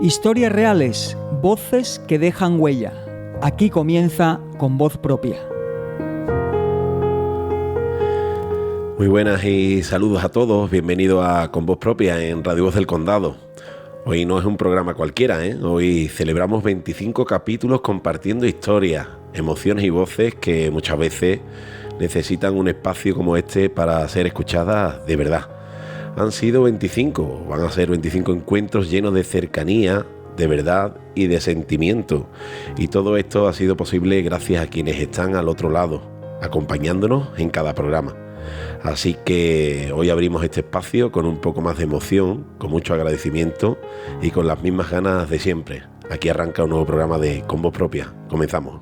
Historias reales, voces que dejan huella. Aquí comienza Con Voz Propia. Muy buenas y saludos a todos. Bienvenidos a Con Voz Propia en Radio Voz del Condado. Hoy no es un programa cualquiera, ¿eh? Hoy celebramos 25 capítulos compartiendo historias, emociones y voces que muchas veces necesitan un espacio como este para ser escuchadas de verdad. Han sido 25, van a ser 25 encuentros llenos de cercanía, de verdad y de sentimiento. Y todo esto ha sido posible gracias a quienes están al otro lado, acompañándonos en cada programa. Así que hoy abrimos este espacio con un poco más de emoción, con mucho agradecimiento y con las mismas ganas de siempre. Aquí arranca un nuevo programa de Con Voz Propia. Comenzamos.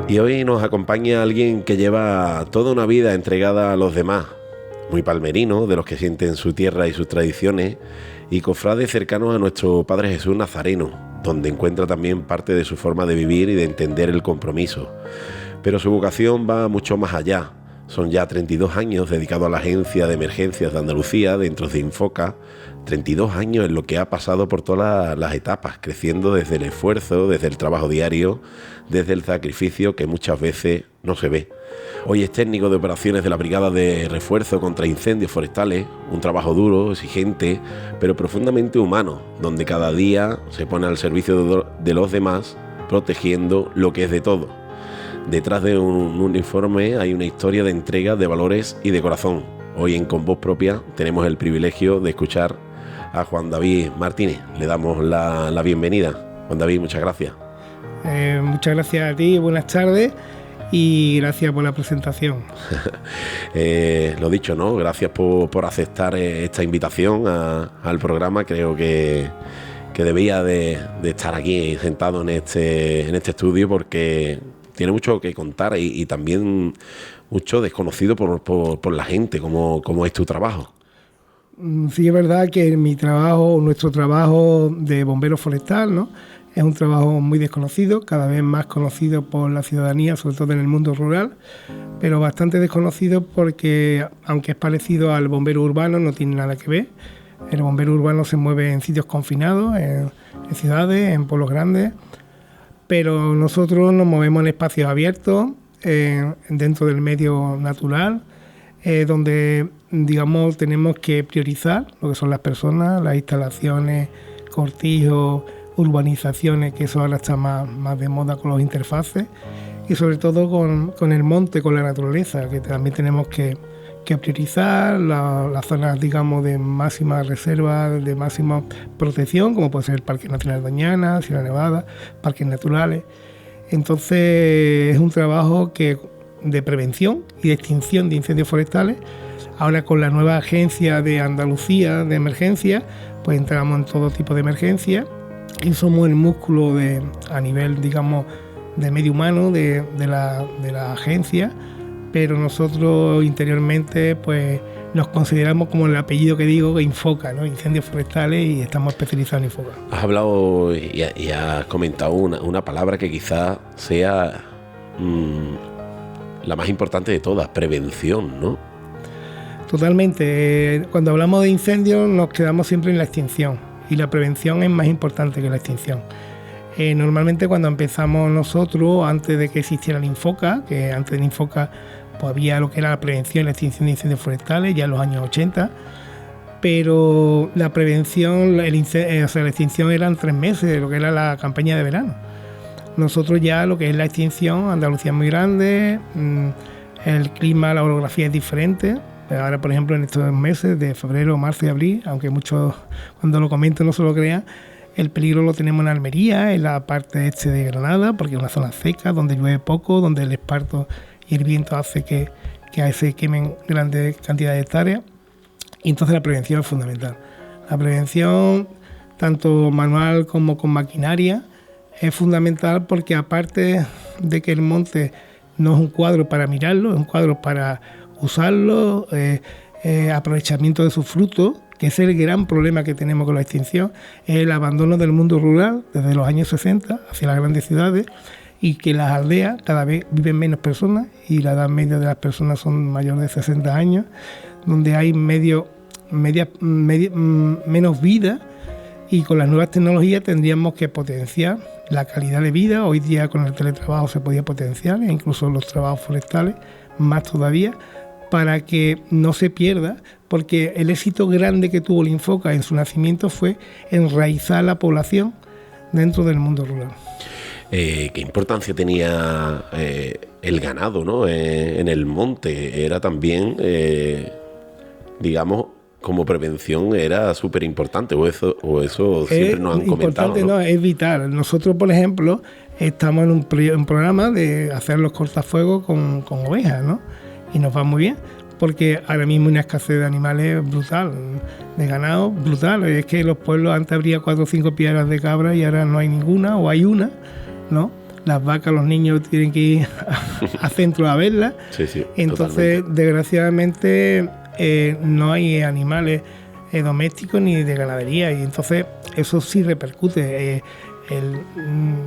Y hoy nos acompaña alguien que lleva toda una vida entregada a los demás, muy palmerino, de los que sienten su tierra y sus tradiciones, y cofrade cercanos a nuestro Padre Jesús Nazareno, donde encuentra también parte de su forma de vivir y de entender el compromiso. Pero su vocación va mucho más allá. Son ya 32 años dedicados a la Agencia de Emergencias de Andalucía, dentro de Infoca, 32 años en lo que ha pasado por todas las etapas, creciendo desde el esfuerzo, desde el trabajo diario, desde el sacrificio que muchas veces no se ve. Hoy es técnico de operaciones de la Brigada de Refuerzo contra Incendios Forestales, un trabajo duro, exigente, pero profundamente humano, donde cada día se pone al servicio de los demás, protegiendo lo que es de todos. Detrás de un uniforme hay una historia de entrega, de valores y de corazón. Hoy en Con Voz Propia tenemos el privilegio de escuchar a Juan David Martínez. Le damos la bienvenida. Juan David, muchas gracias. Muchas gracias a ti, buenas tardes y gracias por la presentación. Lo dicho, ¿no? Gracias por aceptar esta invitación al programa. Creo que debía de estar aquí sentado en este estudio porque tiene mucho que contar y también mucho desconocido por la gente, como es tu trabajo. Sí, es verdad que nuestro trabajo de bombero forestal, ¿no?, es un trabajo muy desconocido, cada vez más conocido por la ciudadanía, sobre todo en el mundo rural, pero bastante desconocido porque, aunque es parecido al bombero urbano, no tiene nada que ver. El bombero urbano se mueve en sitios confinados, en ciudades, en pueblos grandes, pero nosotros nos movemos en espacios abiertos, dentro del medio natural, donde, digamos, tenemos que priorizar lo que son las personas, las instalaciones, cortijos, urbanizaciones, que eso ahora está más de moda con los interfaces, y sobre todo con el monte, con la naturaleza, que también tenemos que priorizar las zonas, digamos, de máxima reserva, de máxima protección, como puede ser el Parque Nacional de Doñana, Sierra Nevada, parques naturales. Entonces es un trabajo de prevención y de extinción de incendios forestales. Ahora con la nueva agencia de Andalucía de emergencia, pues entramos en todo tipo de emergencias y somos el músculo a nivel, digamos, de medio humano de la agencia, pero nosotros interiormente pues nos consideramos como el apellido que digo, Infoca, ¿no? Incendios forestales, y estamos especializados en Infoca. Has hablado y has comentado una palabra que quizás sea la más importante de todas, prevención, ¿no? Totalmente. Cuando hablamos de incendios nos quedamos siempre en la extinción, y la prevención es más importante que la extinción. Normalmente cuando empezamos nosotros, antes de que existiera el Infoca, que antes del Infoca pues había lo que era la prevención y la extinción de incendios forestales, ya en los años 80, pero la prevención, la extinción eran 3 meses, lo que era la campaña de verano. Nosotros ya lo que es la extinción, Andalucía es muy grande, el clima, la orografía es diferente. Ahora, por ejemplo, en estos meses de febrero, marzo y abril, aunque muchos cuando lo comento no se lo crean, el peligro lo tenemos en Almería, en la parte este de Granada, porque es una zona seca, donde llueve poco, donde el esparto y el viento hace que se quemen grandes cantidades de hectáreas. Y entonces la prevención es fundamental. La prevención, tanto manual como con maquinaria, es fundamental porque, aparte de que el monte no es un cuadro para mirarlo, es un cuadro para usarlo, aprovechamiento de sus frutos, que es el gran problema que tenemos con la extinción, es el abandono del mundo rural desde los años 60 hacia las grandes ciudades, y que las aldeas cada vez viven menos personas y la edad media de las personas son mayores de 60 años, donde hay menos vida, y con las nuevas tecnologías tendríamos que potenciar la calidad de vida. Hoy día con el teletrabajo se podía potenciar, e incluso los trabajos forestales más todavía, para que no se pierda, porque el éxito grande que tuvo el Infoca en su nacimiento fue enraizar la población dentro del mundo rural. ¿Qué importancia tenía el ganado, ¿no? En el monte? Era también, digamos, como prevención era súper importante, o eso siempre nos han comentado, ¿no? Es vital. Nosotros, por ejemplo, estamos en un programa de hacer los cortafuegos con ovejas, ¿no? Y nos va muy bien, porque ahora mismo hay una escasez de animales brutal, de ganado brutal. Es que los pueblos antes habría 4 o 5 piedras de cabra y ahora no hay ninguna, o hay una, ¿no? Las vacas, los niños tienen que ir a centro a verlas. Sí, entonces, totalmente. Desgraciadamente, no hay animales domésticos ni de ganadería, y entonces eso sí repercute.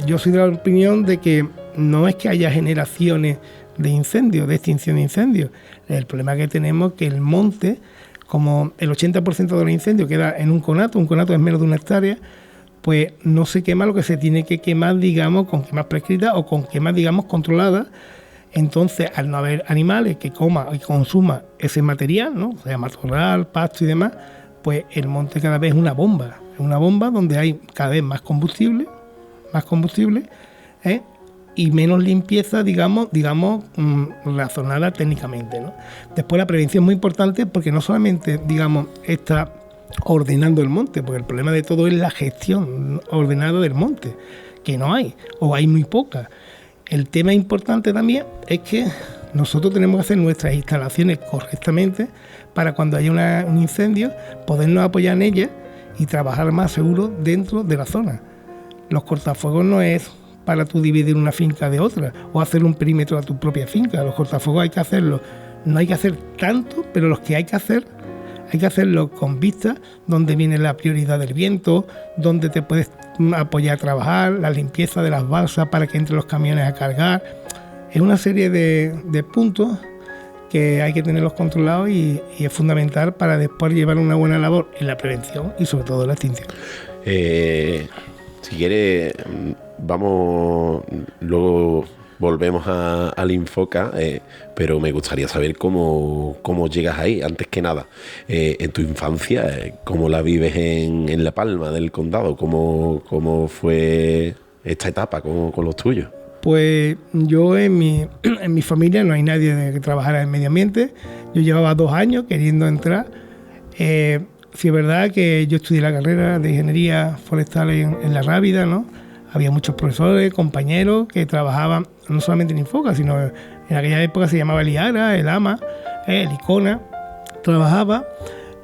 Yo soy de la opinión de que no es que haya generaciones de incendios, de extinción de incendios. El problema que tenemos es que el monte, como el 80% de los incendios queda en un conato es menos de 1 hectárea, pues no se quema lo que se tiene que quemar, digamos, con quemas prescritas o con quemas, digamos, controladas. Entonces, al no haber animales que coman y consuman ese material, ¿no? O sea, matorral, pasto y demás, pues el monte cada vez es una bomba donde hay cada vez más combustible, y menos limpieza, digamos, razonada técnicamente, ¿no? Después la prevención es muy importante, porque no solamente, digamos, está ordenando el monte, porque el problema de todo es la gestión ordenada del monte, que no hay, o hay muy poca. El tema importante también es que nosotros tenemos que hacer nuestras instalaciones correctamente para cuando haya un incendio podernos apoyar en ellas y trabajar más seguro dentro de la zona. Los cortafuegos no es para tú dividir una finca de otra o hacer un perímetro a tu propia finca. Los cortafuegos hay que hacerlo, no hay que hacer tanto, pero los que hay que hacerlo con vista, donde viene la prioridad del viento, donde te puedes apoyar a trabajar, la limpieza de las balsas para que entren los camiones a cargar. Es una serie de puntos que hay que tenerlos controlados, y es fundamental para después llevar una buena labor en la prevención y sobre todo en la extinción. Si quieres, vamos, luego volvemos al Infoca, pero me gustaría saber cómo llegas ahí, antes que nada. En tu infancia, ¿cómo la vives en La Palma del Condado? ¿Cómo fue esta etapa con los tuyos? Pues yo en mi familia no hay nadie que trabajara en medio ambiente. Yo llevaba 2 años queriendo entrar. Sí es verdad que yo estudié la carrera de ingeniería forestal en La Rábida, ¿no? Había muchos profesores, compañeros que trabajaban no solamente en Infoca, sino en aquella época se llamaba el IARA, el AMA, el ICONA. Trabajaba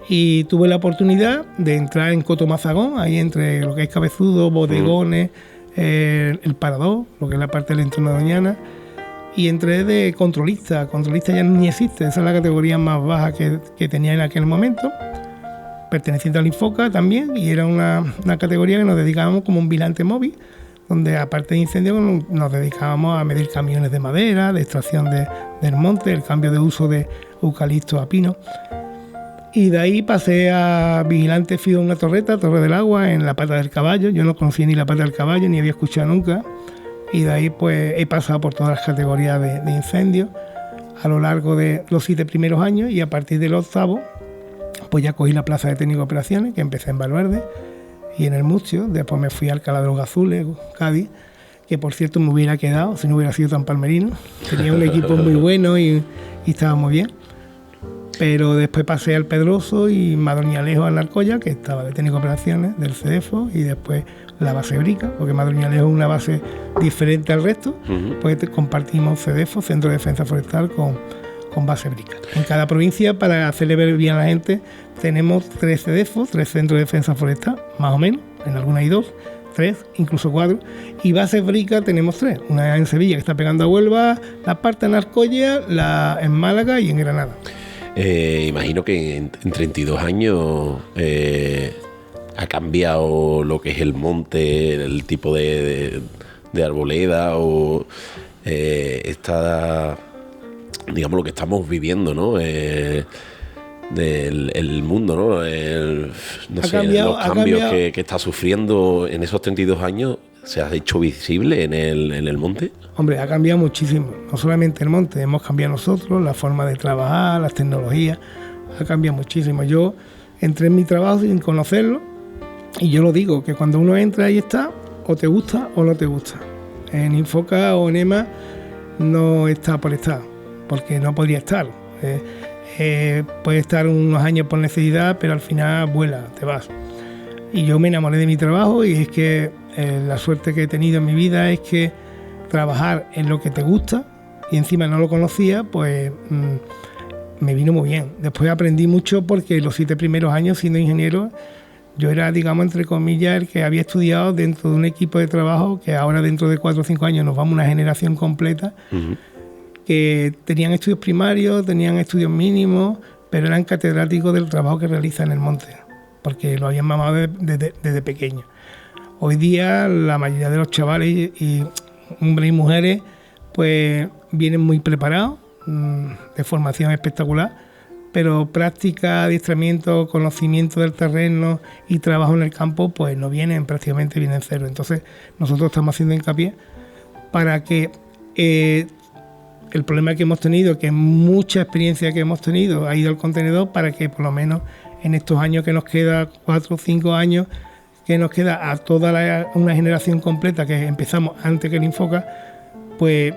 y tuve la oportunidad de entrar en Cotomazagón, ahí entre lo que es Cabezudo, Bodegones, el Parador, lo que es la parte del entorno de Doñana, y entré de controlista. Controlista ya ni existe, esa es la categoría más baja que tenía en aquel momento, perteneciente al Infoca también, y era una categoría que nos dedicábamos como un vigilante móvil, donde aparte de incendios nos dedicábamos a medir camiones de madera, de extracción del monte, el cambio de uso de eucalipto a pino. Y de ahí pasé a vigilante fijo en una torreta, Torre del Agua, en la Pata del Caballo. Yo no conocía ni la Pata del Caballo, ni había escuchado nunca. Y de ahí pues he pasado por todas las categorías de incendios a lo largo de los 7 primeros años, y a partir del 8º pues ya cogí la plaza de técnico de operaciones, que empecé en Valverde y en el Murcio. Después me fui a Alcalá de los Gazules, Cádiz, que por cierto me hubiera quedado si no hubiera sido tan palmerino. Tenía un equipo muy bueno y estaba muy bien. Pero después pasé al Pedroso y Madroñalejo al Alcoya, que estaba de técnico de operaciones del CEDEFO, y después la base Brica, porque Madroñalejo es una base diferente al resto, pues compartimos CEDEFO, Centro de Defensa Forestal, con base Brica. En cada provincia, para hacerle ver bien a la gente, tenemos 3 CEDEFOs, 3 Centros de Defensa Forestal, más o menos, en algunas hay 2, 3, incluso 4, y bases Brica tenemos 3, una en Sevilla que está pegando a Huelva, la parte en Alcoya, la en Málaga y en Granada. Imagino que en 32 años ha cambiado lo que es el monte, el tipo de arboleda, o está, digamos, lo que estamos viviendo, ¿no? el mundo, ¿no? Los cambios que está sufriendo en esos 32 años, ¿se ha hecho visible en el monte? Hombre, ha cambiado muchísimo. No solamente el monte, hemos cambiado nosotros, la forma de trabajar, las tecnologías, ha cambiado muchísimo. Yo entré en mi trabajo sin conocerlo y yo lo digo, que cuando uno entra ahí está, o te gusta o no te gusta. En Infoca o en EMA no está por estar, porque no podría estar. Puede estar unos años por necesidad, pero al final vuela, te vas. Y yo me enamoré de mi trabajo y es que la suerte que he tenido en mi vida es que trabajar en lo que te gusta y encima no lo conocía, pues me vino muy bien. Después aprendí mucho porque los 7 primeros años siendo ingeniero yo era, digamos, entre comillas, el que había estudiado dentro de un equipo de trabajo que ahora dentro de 4 o 5 años nos vamos una generación completa, que tenían estudios primarios, tenían estudios mínimos, pero eran catedráticos del trabajo que realizan en el monte, porque lo habían mamado desde pequeño. Hoy día la mayoría de los chavales, y hombres y mujeres, pues vienen muy preparados, de formación espectacular, pero práctica, adiestramiento, conocimiento del terreno y trabajo en el campo, pues no vienen, prácticamente vienen cero. Entonces nosotros estamos haciendo hincapié para que el problema que hemos tenido, que mucha experiencia que hemos tenido ha ido al contenedor, para que por lo menos en estos años que nos queda, 4 o 5 años, que nos queda a toda una generación completa que empezamos antes que el Infoca, pues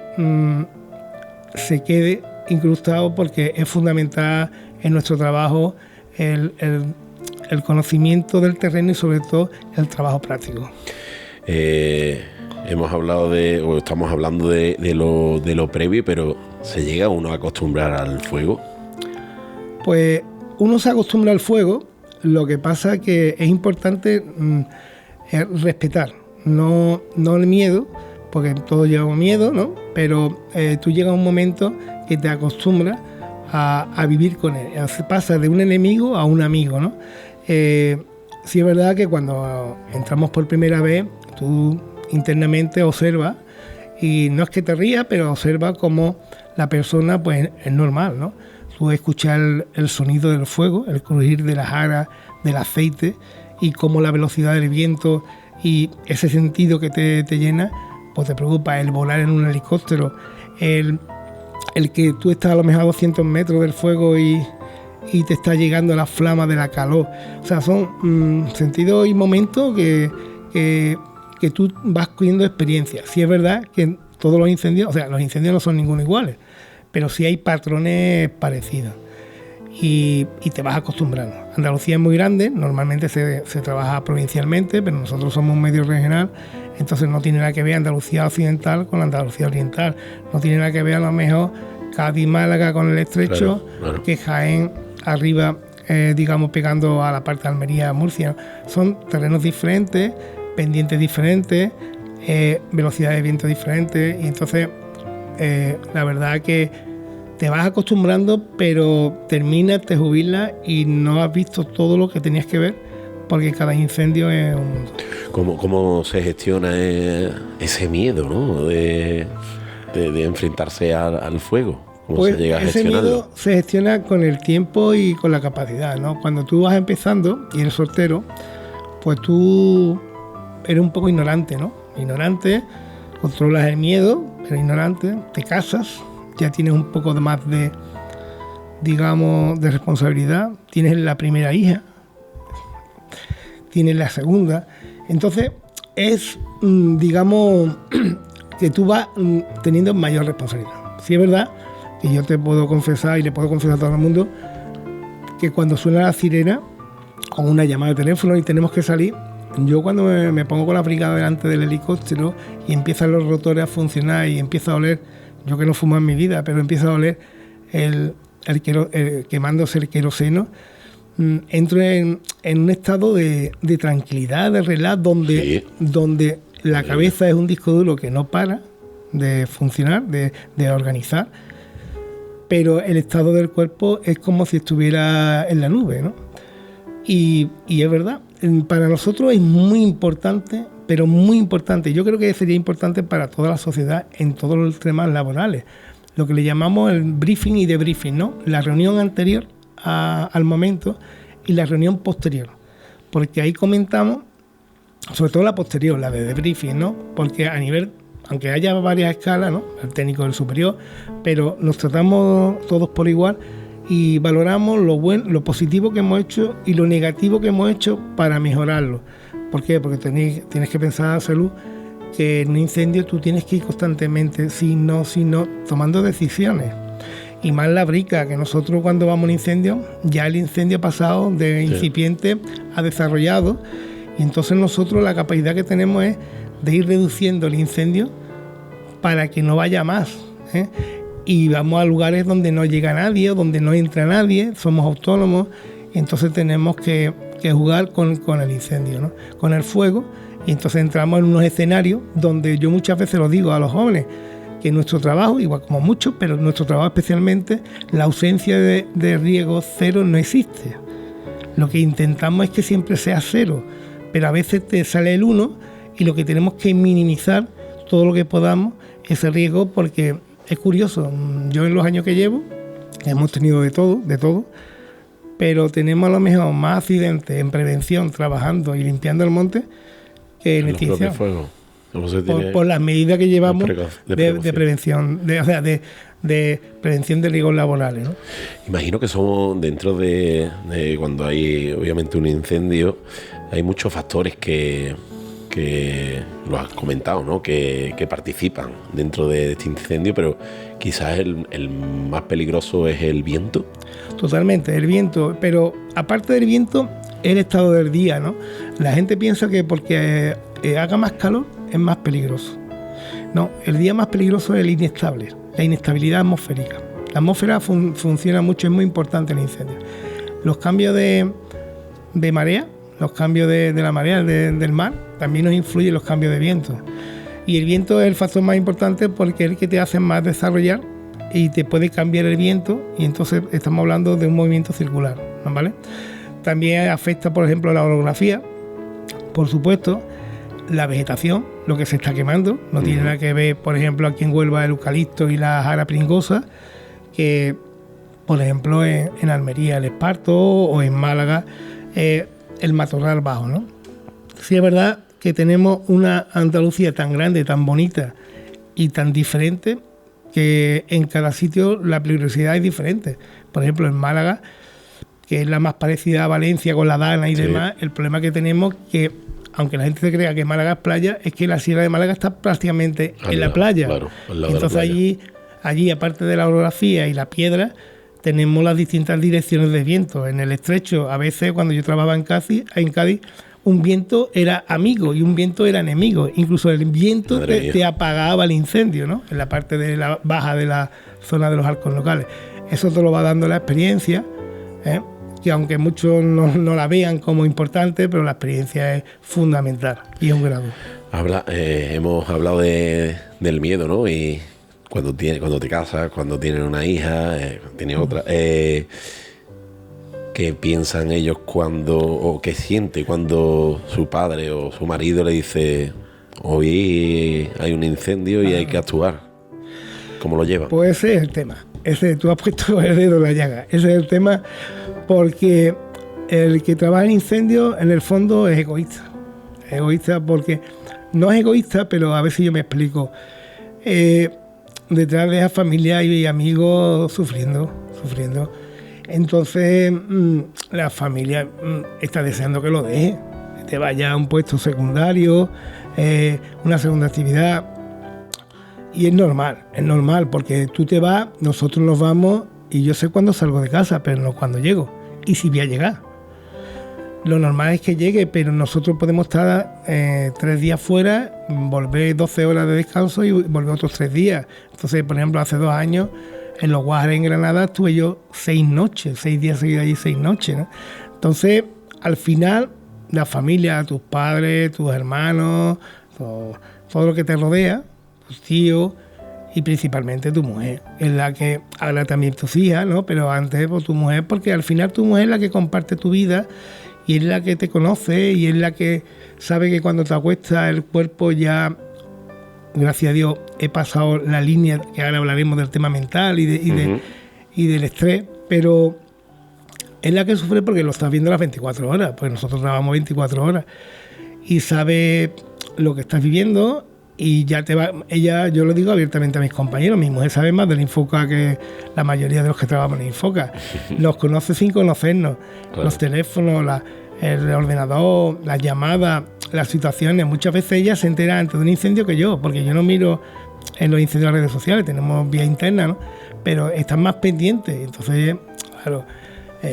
se quede incrustado, porque es fundamental en nuestro trabajo el conocimiento del terreno y sobre todo el trabajo práctico. Hemos hablado estamos hablando de lo previo, pero ¿se llega uno a acostumbrar al fuego? Pues uno se acostumbra al fuego, lo que pasa es que es importante respetar, no el miedo, porque todos llevamos miedo, ¿no? Pero tú llegas a un momento que te acostumbras a vivir con él. Se pasa de un enemigo a un amigo, ¿no? Sí es verdad que cuando entramos por primera vez, tú internamente observas, y no es que te rías, pero observas cómo la persona, pues es normal, ¿no? Tú escuchas el sonido del fuego, el crujir de las aras, del aceite, y cómo la velocidad del viento y ese sentido que te llena, pues te preocupa. El volar en un helicóptero, el que tú estás a lo mejor a 200 metros del fuego y te está llegando la flama de la calor. O sea, son sentidos y momentos que tú vas cogiendo experiencia. Sí es verdad que todos los incendios, o sea, los incendios no son ninguno iguales, pero sí hay patrones parecidos y te vas acostumbrando. Andalucía es muy grande, normalmente se trabaja provincialmente, pero nosotros somos un medio regional, entonces no tiene nada que ver Andalucía occidental con Andalucía oriental, no tiene nada que ver a lo mejor Cádiz, Málaga con el estrecho, claro. Que Jaén arriba, digamos, pegando a la parte de Almería, Murcia. Son terrenos diferentes, pendientes diferentes, velocidades de viento diferentes, y entonces la verdad que te vas acostumbrando, pero terminas, te jubilas y no has visto todo lo que tenías que ver, porque cada incendio es un mundo. ¿Cómo se gestiona ese miedo, ¿no? de enfrentarse al fuego? ¿Cómo pues se llega a ese gestionarlo? miedo se gestiona con el tiempo y con la capacidad, ¿no? Cuando tú vas empezando y eres soltero, pues tú eres un poco ignorante, ¿no? Ignorante, controlas el miedo, eres ignorante, te casas, ya tienes un poco más de, digamos, de responsabilidad, tienes la primera hija, tienes la segunda, entonces es, digamos, que tú vas teniendo mayor responsabilidad. Sí es verdad que yo te puedo confesar, y le puedo confesar a todo el mundo, que cuando suena la sirena o una llamada de teléfono y tenemos que salir, yo cuando me pongo con la brigada delante del helicóptero y empiezan los rotores a funcionar y empiezo a oler, yo que no fumo en mi vida, pero empiezo a oler el quemándose el queroseno, entro en un estado de tranquilidad, de relax, donde la cabeza es un disco duro que no para de funcionar, de organizar, pero el estado del cuerpo es como si estuviera en la nube, ¿no? Y es verdad, para nosotros es muy importante, pero muy importante. Yo creo que sería importante para toda la sociedad en todos los temas laborales. Lo que le llamamos el briefing y debriefing, ¿no? La reunión anterior al momento, y la reunión posterior, porque ahí comentamos, sobre todo la posterior, la de debriefing, ¿no? Porque a nivel, aunque haya varias escalas, ¿no? El técnico del superior, pero nos tratamos todos por igual y valoramos lo bueno, lo positivo que hemos hecho y lo negativo que hemos hecho para mejorarlo. ¿Por qué? Porque tienes que pensar, Salud, que en un incendio tú tienes que ir constantemente, si no, tomando decisiones. Y más la brica, que nosotros cuando vamos a un incendio, ya el incendio ha pasado de incipiente a desarrollado, y entonces nosotros la capacidad que tenemos es de ir reduciendo el incendio para que no vaya más, ¿eh? Y vamos a lugares donde no llega nadie o donde no entra nadie, somos autónomos, y entonces tenemos que jugar con el incendio, ¿no? Con el fuego, y entonces entramos en unos escenarios donde yo muchas veces lo digo a los jóvenes, que nuestro trabajo, igual como muchos, pero nuestro trabajo especialmente, la ausencia de riesgo cero no existe. Lo que intentamos es que siempre sea cero, pero a veces te sale el 1 y lo que tenemos que minimizar todo lo que podamos ese riesgo, porque es curioso, yo en los años que llevo, hemos tenido de todo, pero tenemos a lo mejor más accidentes en prevención, trabajando y limpiando el monte, que en extinción. Por las medidas que llevamos de prevención, de prevención de riesgos laborales, ¿no? Imagino que somos dentro de cuando hay obviamente un incendio, hay muchos factores que lo has comentado, ¿no? Que participan dentro de este incendio, pero quizás el más peligroso es el viento. Totalmente, el viento, pero aparte del viento, el estado del día, ¿no? La gente piensa que porque haga más calor es más peligroso. No, el día más peligroso es el inestable, la inestabilidad atmosférica. La atmósfera funciona mucho, es muy importante en el incendio. Los cambios de marea, los cambios de la marea del mar, también nos influyen los cambios de viento. Y el viento es el factor más importante porque es el que te hace más desarrollar y te puede cambiar el viento, y entonces estamos hablando de un movimiento circular, ¿vale? También afecta, por ejemplo, la orografía, por supuesto, la vegetación, lo que se está quemando. No tiene nada que ver, por ejemplo, aquí en Huelva el eucalipto y la jara pringosa, que, por ejemplo, en Almería el esparto o en Málaga el matorral bajo, ¿no? Sí es verdad que tenemos una Andalucía tan grande, tan bonita y tan diferente, que en cada sitio la peligrosidad es diferente. Por ejemplo, en Málaga, que es la más parecida a Valencia con la Dana y demás, el problema que tenemos que, aunque la gente se crea que Málaga es playa, es que la Sierra de Málaga está prácticamente en la playa. Claro, entonces allí, aparte de la orografía y la piedra, tenemos las distintas direcciones de viento. En el estrecho, a veces cuando yo trabajaba en Cádiz, un viento era amigo y un viento era enemigo. Incluso el viento te apagaba el incendio, ¿no? En la parte de la baja de la zona de los arcos locales. Eso te lo va dando la experiencia, que aunque muchos no la vean como importante, pero la experiencia es fundamental y es un grado. Hemos hablado del miedo, ¿no? Y cuando te casas, cuando tienes una hija, tienes otra... ¿Qué piensan ellos o qué siente cuando su padre o su marido le dice: hoy hay un incendio y hay que actuar? ¿Cómo lo llevan? Pues ese es el tema. Tú has puesto el dedo en la llaga. Ese es el tema, porque el que trabaja en incendios en el fondo es egoísta. Egoísta porque no es egoísta, pero a ver si yo me explico. Detrás de esa familia y amigos sufriendo. Entonces la familia está deseando que lo deje, que te vaya a un puesto secundario, una segunda actividad. Y es normal, porque tú te vas, nosotros nos vamos, y yo sé cuándo salgo de casa, pero no cuándo llego, y si voy a llegar. Lo normal es que llegue, pero nosotros podemos estar 3 días fuera, volver 12 horas de descanso y volver otros 3 días. Entonces, por ejemplo, hace 2 años, en los Guajares en Granada estuve yo 6 días seguidos allí, 6 noches, ¿no? Entonces, al final, la familia, tus padres, tus hermanos, todo lo que te rodea, tus tíos y principalmente tu mujer, es la que, ahora también tus hijas, ¿no? Pero antes tu mujer, porque al final tu mujer es la que comparte tu vida y es la que te conoce y es la que sabe que cuando te acuestas el cuerpo ya... Gracias a Dios he pasado la línea, que ahora hablaremos del tema mental y del estrés, pero es la que sufre porque lo estás viendo las 24 horas, pues nosotros trabajamos 24 horas y sabe lo que estás viviendo y ya te va. Ella, yo lo digo abiertamente a mis compañeros, mi mujer sabe más del Infoca que la mayoría de los que trabajamos en Infoca. Nos conoce sin conocernos, claro. Los teléfonos, el ordenador, las llamadas, las situaciones. Muchas veces ella se entera antes de un incendio que yo, porque yo no miro en los incendios de las redes sociales, tenemos vía interna, ¿no? Pero están más pendientes, entonces, claro.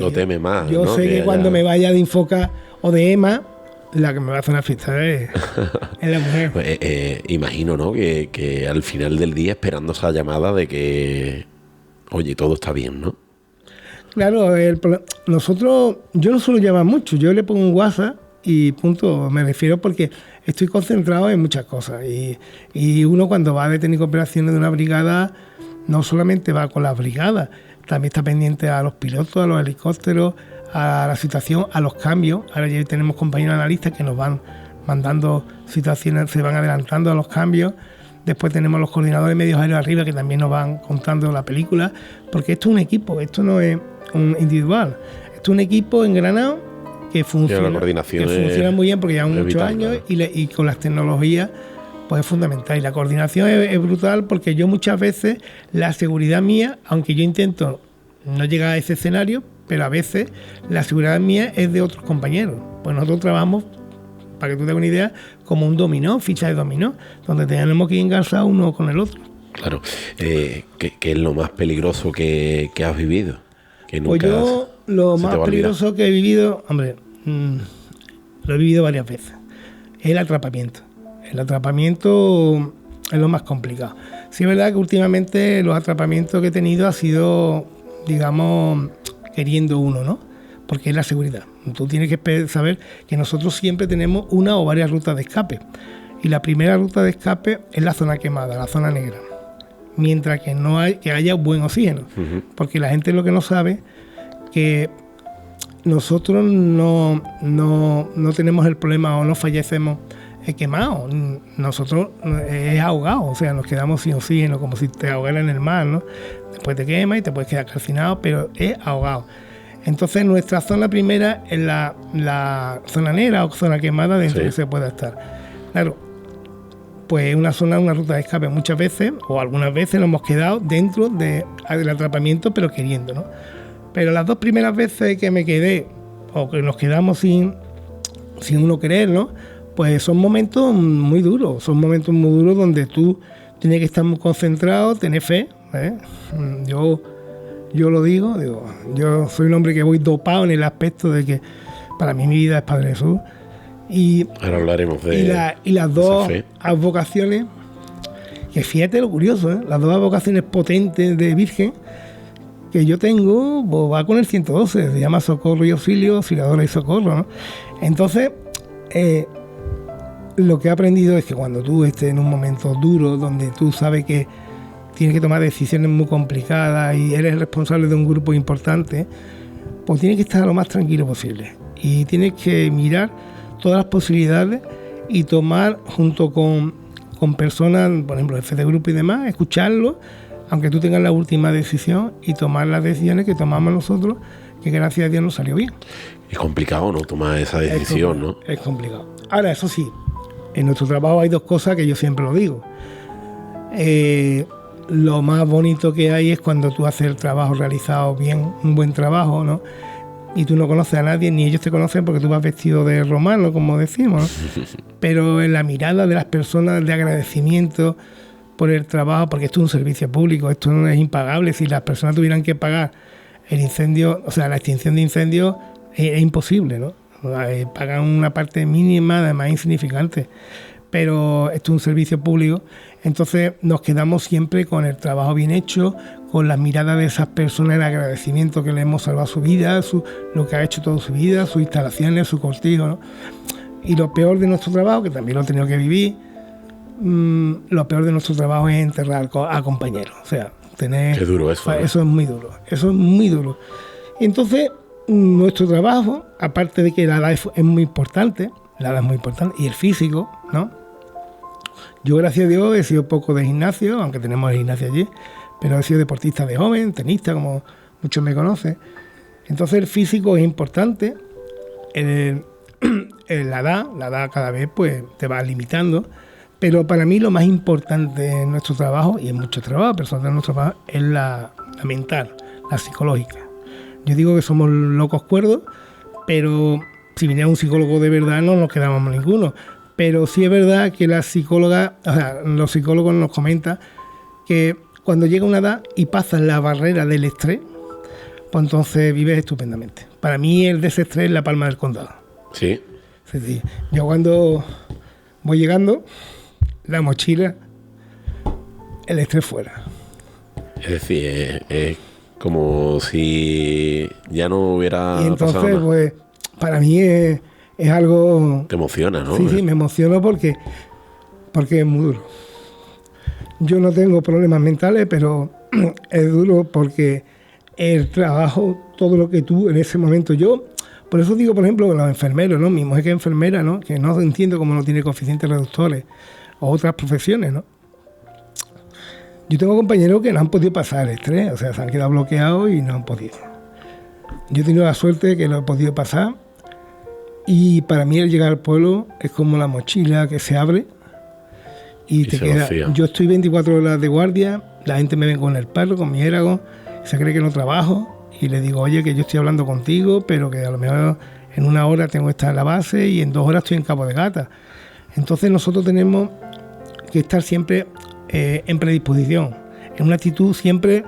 Lo teme más. Yo ¿no? sé que cuando me vaya de Infoca o de EMA, la que me va a hacer una fiesta es la mujer. Pues, imagino, ¿no? Que al final del día esperando esa llamada de que, oye, todo está bien, ¿no? Claro, nosotros, yo no suelo llamar mucho, yo le pongo un WhatsApp y punto, me refiero porque estoy concentrado en muchas cosas y uno cuando va de técnico de operaciones de una brigada no solamente va con las brigadas, también está pendiente a los pilotos, a los helicópteros, a la situación, a los cambios. Ahora ya tenemos compañeros analistas que nos van mandando situaciones, se van adelantando a los cambios. Después tenemos los coordinadores de medios aéreos arriba que también nos van contando la película, porque esto es un equipo, esto no es un individual, esto es un equipo engranado que funciona, funciona muy bien porque llevan muchos años, claro. y con las tecnologías pues es fundamental. Y la coordinación es brutal porque yo muchas veces la seguridad mía, aunque yo intento no llegar a ese escenario, pero a veces la seguridad mía es de otros compañeros. Pues nosotros trabajamos, para que tú te hagas una idea, como un dominó, ficha de dominó, donde tenemos que ir engarzados uno con el otro. Claro. ¿Qué es lo más peligroso que has vivido? Que nunca pues yo lo más peligroso que he vivido, hombre, lo he vivido varias veces, es el atrapamiento. El atrapamiento es lo más complicado. Sí es verdad que últimamente los atrapamientos que he tenido ha sido, digamos, queriendo uno, ¿no? Porque es la seguridad. Tú tienes que saber que nosotros siempre tenemos una o varias rutas de escape. Y la primera ruta de escape es la zona quemada, la zona negra. Mientras que no haya buen oxígeno. Uh-huh. Porque la gente lo que no sabe que nosotros no tenemos el problema o no fallecemos quemados. Nosotros es ahogado, o sea, nos quedamos sin oxígeno, como si te ahogaran en el mar, ¿no? Después te quema y te puedes quedar calcinado, pero es ahogado. Entonces nuestra zona primera es la zona negra o zona quemada dentro que se pueda estar. Claro, pues una ruta de escape muchas veces, o algunas veces nos hemos quedado dentro del atrapamiento, pero queriendo, ¿no? Pero las dos primeras veces que me quedé, o que nos quedamos sin uno querer, ¿no? Pues son momentos muy duros, donde tú tienes que estar muy concentrado, tener fe, ¿eh? Yo lo digo, yo soy un hombre que voy dopado en el aspecto de que para mí mi vida es Padre Jesús. Y ahora hablaremos de y las dos advocaciones, que fíjate lo curioso, ¿eh? Las dos advocaciones potentes de Virgen que yo tengo, pues va con el 112, se llama Socorro y Auxilio, Auxiliadora y Socorro, ¿no? Entonces, lo que he aprendido es que cuando tú estés en un momento duro, donde tú sabes que tienes que tomar decisiones muy complicadas y eres responsable de un grupo importante, pues tienes que estar lo más tranquilo posible. Y tienes que mirar todas las posibilidades y tomar junto con personas, por ejemplo, jefes de grupo y demás, escucharlo, aunque tú tengas la última decisión y tomar las decisiones que tomamos nosotros, que gracias a Dios nos salió bien. Es complicado, ¿no? Tomar esa decisión, ¿no? Es complicado. Ahora, eso sí, en nuestro trabajo hay dos cosas que yo siempre lo digo. Lo más bonito que hay es cuando tú haces el trabajo realizado bien, un buen trabajo, ¿no? Y tú no conoces a nadie, ni ellos te conocen porque tú vas vestido de romano, como decimos, ¿no? Pero en la mirada de las personas de agradecimiento por el trabajo, porque esto es un servicio público, esto no es impagable. Si las personas tuvieran que pagar el incendio, o sea, la extinción de incendios, es imposible, ¿no? Pagan una parte mínima, además insignificante. Pero esto es un servicio público, entonces nos quedamos siempre con el trabajo bien hecho, con la mirada de esas personas, el agradecimiento que le hemos salvado su vida, lo que ha hecho toda su vida, sus instalaciones, su cortijo, ¿no? Y lo peor de nuestro trabajo, que también lo he tenido que vivir, lo peor de nuestro trabajo es enterrar a compañeros. O sea, tener... Qué duro eso, ¿no? Eso es muy duro, eso es muy duro. Entonces, nuestro trabajo, aparte de que la edad es muy importante, y el físico, ¿no? Yo, gracias a Dios, he sido poco de gimnasio, aunque tenemos el gimnasio allí, pero he sido deportista de joven, tenista, como muchos me conocen. Entonces el físico es importante, la edad cada vez pues te va limitando, pero para mí lo más importante en nuestro trabajo, y en muchos trabajos, pero sobre todo en nuestro trabajo, es la mental, la psicológica. Yo digo que somos locos cuerdos, pero si viniera un psicólogo de verdad no nos quedamos ninguno. Pero sí es verdad que los psicólogos nos comentan que cuando llega una edad y pasas la barrera del estrés, pues entonces vives estupendamente. Para mí el desestrés es la palma del condado. Sí. Sí. Yo cuando voy llegando, la mochila, el estrés fuera. Es decir, es como si ya no hubiera y entonces, pasado nada. Pues, para mí es algo... Te emociona, ¿no? Sí, me emociono porque es muy duro. Yo no tengo problemas mentales, pero es duro porque el trabajo, todo lo que tú en ese momento... Por eso digo, por ejemplo, los enfermeros, ¿no? Mi mujer que es enfermera, ¿no? Que no entiendo cómo no tiene coeficientes reductores, o otras profesiones, ¿no? Yo tengo compañeros que no han podido pasar el estrés, o sea, se han quedado bloqueados y no han podido. Yo he tenido la suerte de que lo he podido pasar, y para mí el llegar al pueblo es como la mochila que se abre y te queda. Vacía. Yo estoy 24 horas de guardia, la gente me ven con el perro, con mi érago, se cree que no trabajo, y le digo, oye, que yo estoy hablando contigo, pero que a lo mejor en 1 hora tengo que estar en la base y en 2 horas estoy en Cabo de Gata. Entonces nosotros tenemos que estar siempre en predisposición, en una actitud siempre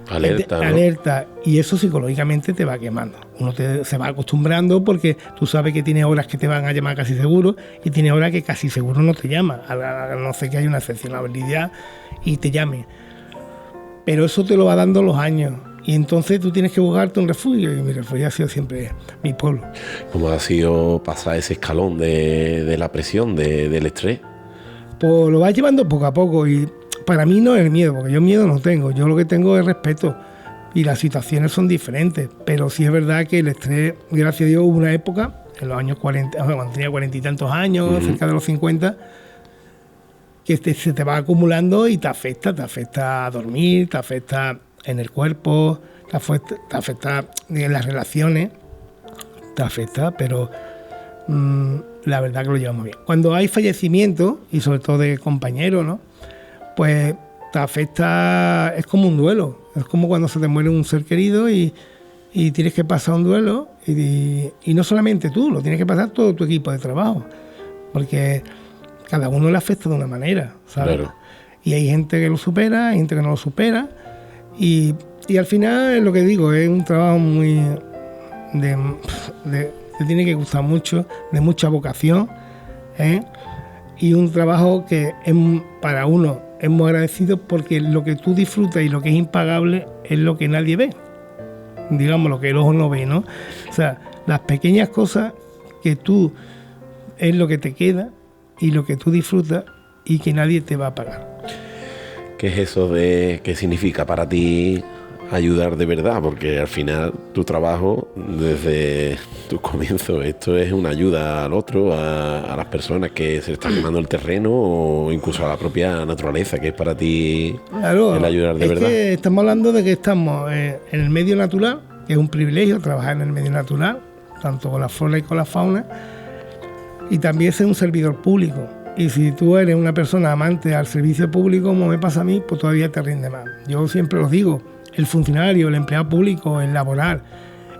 alerta, ¿no? Alerta, y eso psicológicamente te va quemando. Uno se va acostumbrando porque tú sabes que tienes horas que te van a llamar casi seguro y tienes horas que casi seguro no te llama, a no ser que haya una excepcionalidad y te llame. Pero eso te lo va dando los años. Y entonces tú tienes que buscarte un refugio, y mi refugio ha sido siempre mi pueblo. ¿Cómo ha sido pasar ese escalón de la presión, del estrés? Pues lo vas llevando poco a poco, y para mí no es el miedo, porque yo miedo no tengo, yo lo que tengo es respeto, y las situaciones son diferentes, pero sí es verdad que el estrés, gracias a Dios, hubo una época, en los años 40, cuando tenía 40 y tantos años, cerca de los 50, que se te va acumulando y te afecta a dormir, te afecta en el cuerpo, te afecta en las relaciones, te afecta, pero la verdad que lo llevamos bien. Cuando hay fallecimiento, y sobre todo de compañeros, ¿no? Pues te afecta, es como un duelo, es como cuando se te muere un ser querido y tienes que pasar un duelo, y no solamente tú, lo tienes que pasar todo tu equipo de trabajo, porque cada uno le afecta de una manera, ¿sabes? Claro. Y hay gente que lo supera, hay gente que no lo supera, y al final es lo que digo, es un trabajo muy te tiene que gustar mucho, de mucha vocación, y un trabajo que para uno es muy agradecido, porque lo que tú disfrutas y lo que es impagable es lo que nadie ve, digamos, lo que el ojo no ve, ¿no? O sea, las pequeñas cosas que tú es lo que te queda y lo que tú disfrutas y que nadie te va a pagar. ¿Qué es eso qué significa para ti ayudar de verdad? Porque al final tu trabajo, desde tu comienzo, esto es una ayuda al otro, a las personas que se están quemando el terreno, o incluso a la propia naturaleza, que es para ti, claro, el ayudar de verdad. Que estamos hablando de que estamos en el medio natural, que es un privilegio trabajar en el medio natural, tanto con la flora y con la fauna, y también ser un servidor público. Y si tú eres una persona amante al servicio público, como me pasa a mí, pues todavía te rinde más. Yo siempre lo digo, el funcionario, el empleado público, el laboral,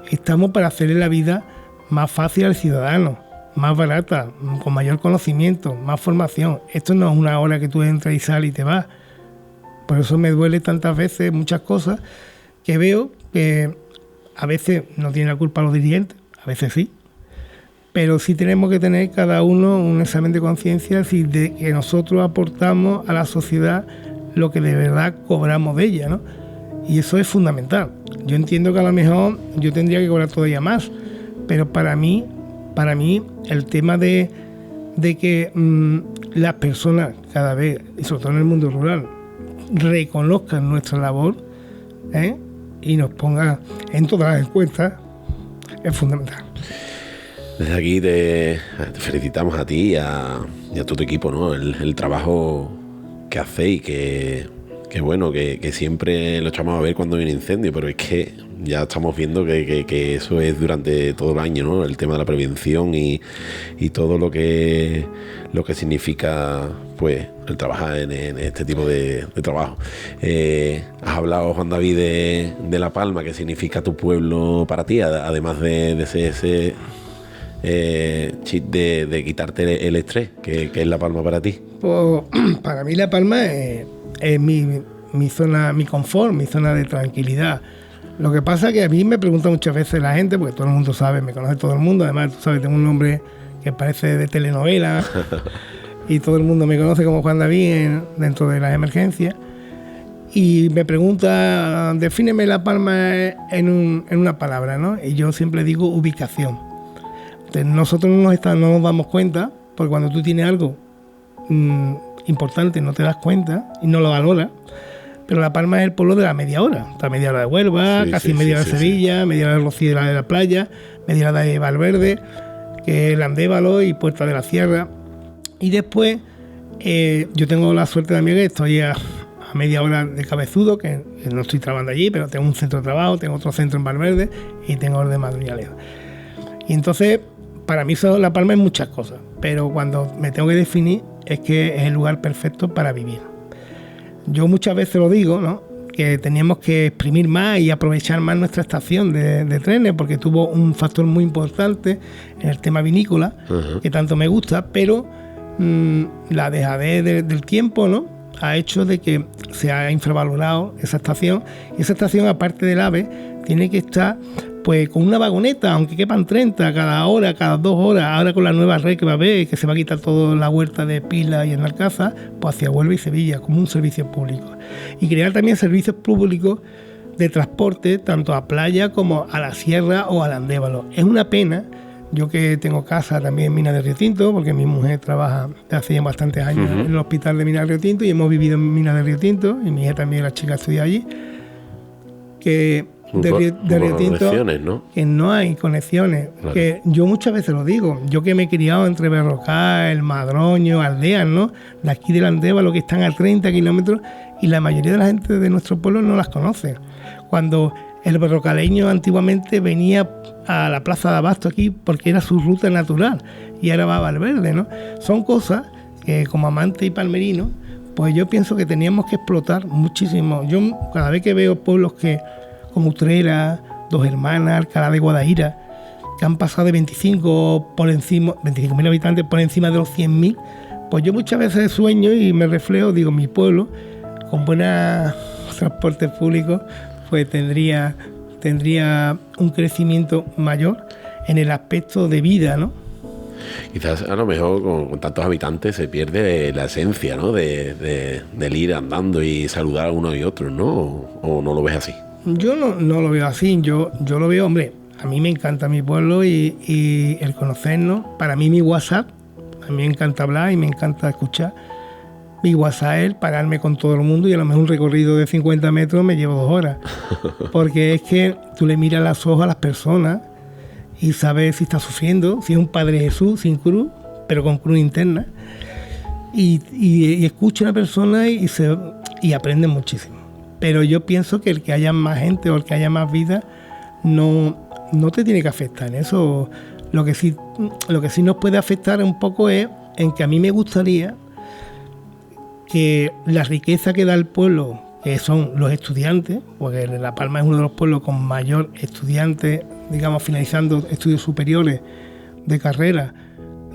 estamos para hacerle la vida más fácil al ciudadano, más barata, con mayor conocimiento, más formación. Esto no es una hora que tú entras y sales y te vas. Por eso me duele tantas veces muchas cosas que veo que a veces no tienen la culpa los dirigentes, a veces sí. Pero sí tenemos que tener cada uno un examen de conciencia, de que nosotros aportamos a la sociedad lo que de verdad cobramos de ella, ¿no? Y eso es fundamental. Yo entiendo que a lo mejor yo tendría que cobrar todavía más, pero para mí el tema de que las personas cada vez, y sobre todo en el mundo rural, reconozcan nuestra labor, y nos pongan en todas las encuestas, es fundamental. Desde aquí te felicitamos a ti y a todo tu equipo, ¿no? El trabajo que hacéis, que que bueno, que siempre lo echamos a ver cuando viene incendio, pero es que ya estamos viendo que eso es durante todo el año, ¿no? El tema de la prevención y todo lo que significa, pues, el trabajar en este tipo de trabajo. Has hablado, Juan David, de La Palma, ¿qué significa tu pueblo para ti? Además de ese chip de quitarte el estrés, que es La Palma para ti. Pues, para mí La Palma es mi zona, mi confort, mi zona de tranquilidad. Lo que pasa es que a mí me pregunta muchas veces la gente, porque todo el mundo sabe, me conoce todo el mundo, además tú sabes, tengo un nombre que parece de telenovela y todo el mundo me conoce como Juan David dentro de las emergencias, y me pregunta, defíneme La Palma en una palabra, ¿no? Y yo siempre digo ubicación. Entonces, nosotros no nos damos cuenta, porque cuando tú tienes algo importante no te das cuenta y no lo valoras. Pero La Palma es el pueblo de la media hora. Está media hora de Huelva, casi media hora de Sevilla, media hora de Rocío de la Playa, media hora de Valverde, que es Landévalo y Puerta de la Sierra. Y después yo tengo la suerte también que estoy a media hora de Cabezudo, que no estoy trabajando allí, pero tengo un centro de trabajo, tengo otro centro en Valverde y tengo el de Madrid. Y entonces, para mí La Palma es muchas cosas, pero cuando me tengo que definir es que es el lugar perfecto para vivir. Yo muchas veces lo digo, ¿no? Que teníamos que exprimir más y aprovechar más nuestra estación de trenes, porque tuvo un factor muy importante en el tema vinícola, que tanto me gusta, pero la dejadez del tiempo, ¿no?, ha hecho de que se ha infravalorado esa estación, y esa estación, aparte del AVE, tiene que estar pues con una vagoneta, aunque quepan 30 cada hora, cada 2 horas, ahora con la nueva red que va a haber, que se va a quitar toda la huerta de Pila y en Alcázar, pues hacia Huelva y Sevilla, como un servicio público. Y crear también servicios públicos de transporte, tanto a playa como a la sierra o al Landévalo. Es una pena, yo que tengo casa también en Minas de Río Tinto, porque mi mujer trabaja desde hace ya bastantes años en el hospital de Minas de Río Tinto, y hemos vivido en Minas de Río Tinto, y mi hija también, la chica, estudia allí, que de Río Tinto, ¿no?, que no hay conexiones. Claro. Que yo muchas veces lo digo, yo que me he criado entre Berrocal, El Madroño, aldeas, ¿no?, de aquí del Landévalo, que están a 30 kilómetros, y la mayoría de la gente de nuestro pueblo no las conoce. Cuando el berrocaleño antiguamente venía a la Plaza de Abasto aquí porque era su ruta natural, y ahora va a Valverde, ¿no? Son cosas que, como amante y palmerino, pues yo pienso que teníamos que explotar muchísimo. Yo cada vez que veo pueblos como Utrera, Dos Hermanas, Alcalá de Guadaira, que han pasado de 25.000 habitantes por encima de los 100.000, pues yo muchas veces sueño y me reflejo, digo, mi pueblo, con buenos transportes públicos, pues tendría un crecimiento mayor en el aspecto de vida, ¿no? Quizás a lo mejor con tantos habitantes se pierde la esencia, ¿no?, del ir andando y saludar a unos y otros, ¿no? ¿O no lo ves así? Yo no lo veo así, yo lo veo, hombre, a mí me encanta mi pueblo y el conocernos. Para mí mi WhatsApp, a mí me encanta hablar y me encanta escuchar. Mi WhatsApp es pararme con todo el mundo, y a lo mejor un recorrido de 50 metros me llevo 2 horas. Porque es que tú le miras los ojos a las personas y sabes si está sufriendo, si es un Padre Jesús sin cruz, pero con cruz interna. Y escucha a una persona y aprende muchísimo. Pero yo pienso que el que haya más gente o el que haya más vida no te tiene que afectar. Eso, lo que sí nos puede afectar un poco es en que a mí me gustaría que la riqueza que da el pueblo, que son los estudiantes, porque La Palma es uno de los pueblos con mayor estudiantes, digamos, finalizando estudios superiores de carrera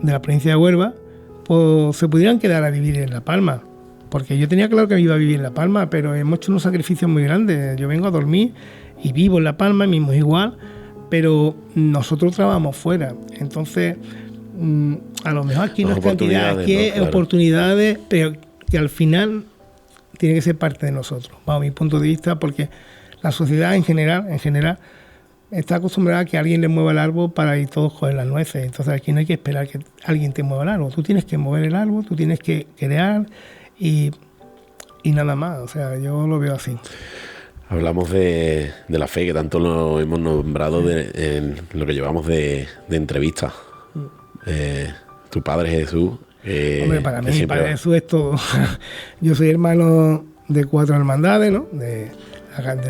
de la provincia de Huelva, pues se pudieran quedar a vivir en La Palma. Porque yo tenía claro que iba a vivir en La Palma, pero hemos hecho unos sacrificios muy grandes. Yo vengo a dormir y vivo en La Palma, mismo igual, pero nosotros trabajamos fuera. Entonces, a lo mejor aquí no es cantidad, aquí es oportunidades, pero que al final tiene que ser parte de nosotros, bajo mi punto de vista, porque la sociedad en general está acostumbrada a que alguien le mueva el árbol para ir todos coger las nueces. Entonces aquí no hay que esperar que alguien te mueva el árbol, tú tienes que mover el árbol, tú tienes que crear y nada más. O sea, yo lo veo así. Hablamos de la fe, que tanto lo hemos nombrado en lo que llevamos de entrevistas. Tu Padre Jesús. Hombre, para mí, Padre Jesús es todo. Yo soy hermano de 4 hermandades, ¿no? De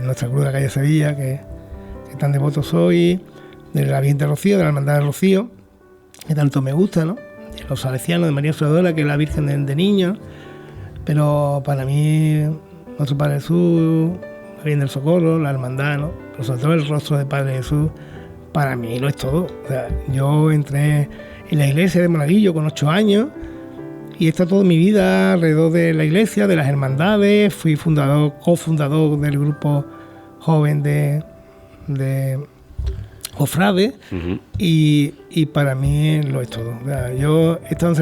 nuestra cruz de la calle Sevilla, que tan devoto soy, de la Virgen de Rocío, de la Hermandad de Rocío, que tanto me gusta, ¿no? De los salesianos, de María Auxiliadora, que es la Virgen de niños. Pero para mí, nuestro Padre Jesús, la Virgen del Socorro, la Hermandad, ¿no? Pero sobre todo el rostro de Padre Jesús, para mí lo es todo. O sea, yo entré en la iglesia de Monaguillo con 8 años y he estado toda mi vida alrededor de la iglesia, de las hermandades. Fui cofundador del grupo joven de cofrades. Uh-huh. y para mí lo es todo. O sea, yo he estado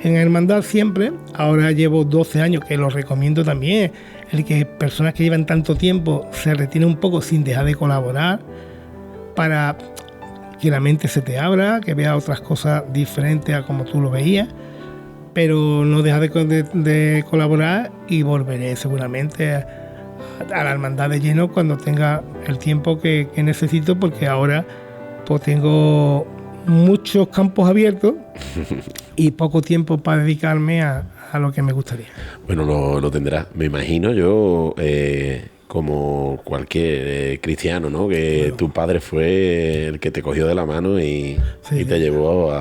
en hermandad siempre, ahora llevo 12 años, que lo recomiendo también, el que personas que llevan tanto tiempo se retienen un poco sin dejar de colaborar, para que la mente se te abra, que veas otras cosas diferentes a como tú lo veías, pero no dejas de colaborar, y volveré seguramente a la hermandad de lleno cuando tenga el tiempo que necesito, porque ahora pues tengo muchos campos abiertos y poco tiempo para dedicarme a lo que me gustaría. Bueno, lo tendrás, me imagino yo, como cualquier cristiano, ¿no? Que claro, tu padre fue el que te cogió de la mano y te llevó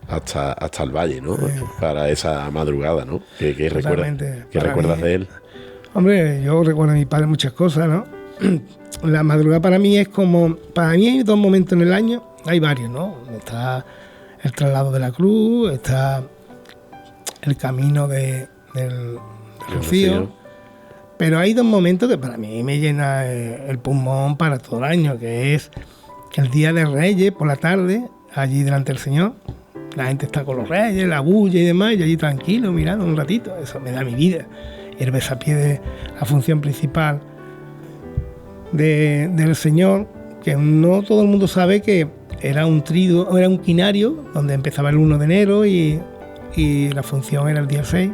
hasta el valle, ¿no? Para esa madrugada, ¿no? ¿Qué recuerdas de él? Hombre, yo recuerdo a mi padre muchas cosas, ¿no? La madrugada para mí es como... Para mí hay 2 momentos en el año, hay varios, ¿no? Está el traslado de la cruz, está el camino del Rocío. Pero hay 2 momentos que para mí me llena el pulmón para todo el año, que es el Día de Reyes, por la tarde, allí delante del Señor. La gente está con los reyes, la bulla y demás, y allí tranquilo, mirando un ratito. Eso me da mi vida. El besapié de la función principal del Señor, que no todo el mundo sabe que era un triduo, era un quinario, donde empezaba el 1 de enero y la función era el día 6.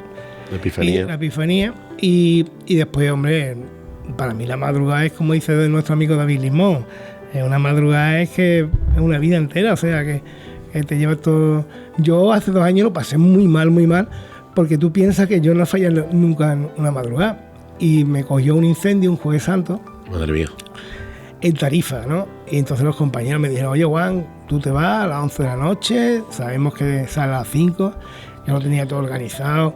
La Epifanía. Y después, hombre, para mí la madrugada es, como dice nuestro amigo David Limón, una madrugada es que es una vida entera, o sea, que te lleva todo. Yo hace 2 años lo pasé muy mal, porque tú piensas que yo no fallé nunca en una madrugada, y me cogió un incendio un Jueves Santo. Madre mía. En Tarifa, ¿no? Y entonces los compañeros me dijeron: oye, Juan, tú te vas a las 11 de la noche, sabemos que sale a las 5, yo lo tenía todo organizado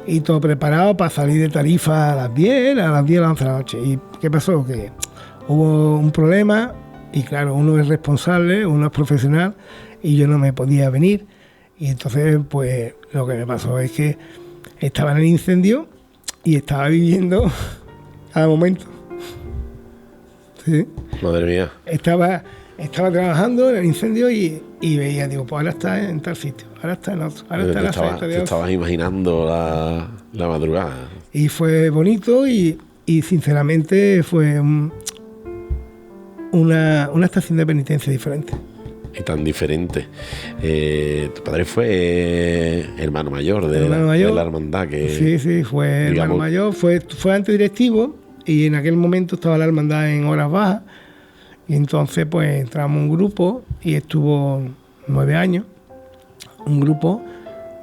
y todo preparado para salir de Tarifa a las 10, a las 11 de la noche. ¿Y qué pasó? Que hubo un problema, y claro, uno es responsable, uno es profesional, y yo no me podía venir. Y entonces, pues, lo que me pasó es que estaba en el incendio y estaba viviendo cada momento. ¿Sí? Madre mía. Estaba trabajando en el incendio y veía, digo, pues ahora está en tal sitio, ahora está en otro, ahora está en la sexta. Te estabas imaginando la madrugada. Y fue bonito y sinceramente fue una estación de penitencia diferente. Y tan diferente. Tu padre fue hermano mayor de la hermandad. Sí, fue hermano mayor, fue antes directivo, y en aquel momento estaba la hermandad en horas bajas, y entonces pues entramos un grupo y estuvo 9 años, un grupo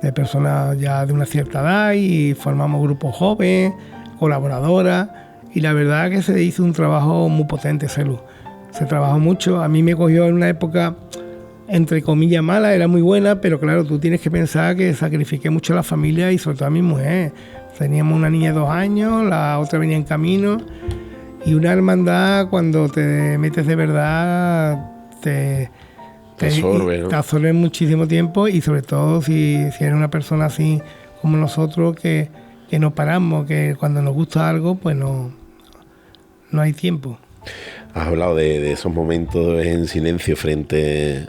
de personas ya de una cierta edad, y formamos grupos jóvenes, colaboradoras, y la verdad que se hizo un trabajo muy potente, se trabajó mucho. A mí me cogió en una época entre comillas mala, era muy buena, pero claro, tú tienes que pensar que sacrifiqué mucho a la familia y sobre todo a mi mujer. Teníamos una niña de 2 años, la otra venía en camino, y una hermandad, cuando te metes de verdad, te absorbe, ¿no? Te absorbe muchísimo tiempo, y sobre todo si eres una persona así como nosotros, que no paramos, que cuando nos gusta algo, pues no hay tiempo. Has hablado de esos momentos en silencio frente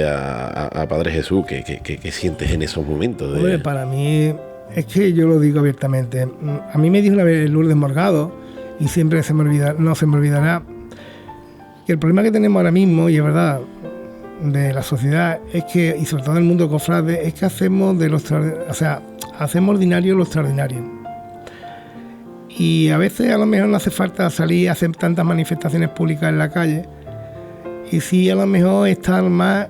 a Padre Jesús. ¿Qué sientes en esos momentos? Hombre, para mí, es que yo lo digo abiertamente. A mí me dijo una vez Lourdes Morgado, y siempre no se me olvidará, que el problema que tenemos ahora mismo, y es verdad, de la sociedad, es que, y sobre todo en el mundo cofrade, es que hacemos ordinario lo extraordinario. Y a veces a lo mejor no hace falta salir a hacer tantas manifestaciones públicas en la calle, y sí a lo mejor estar más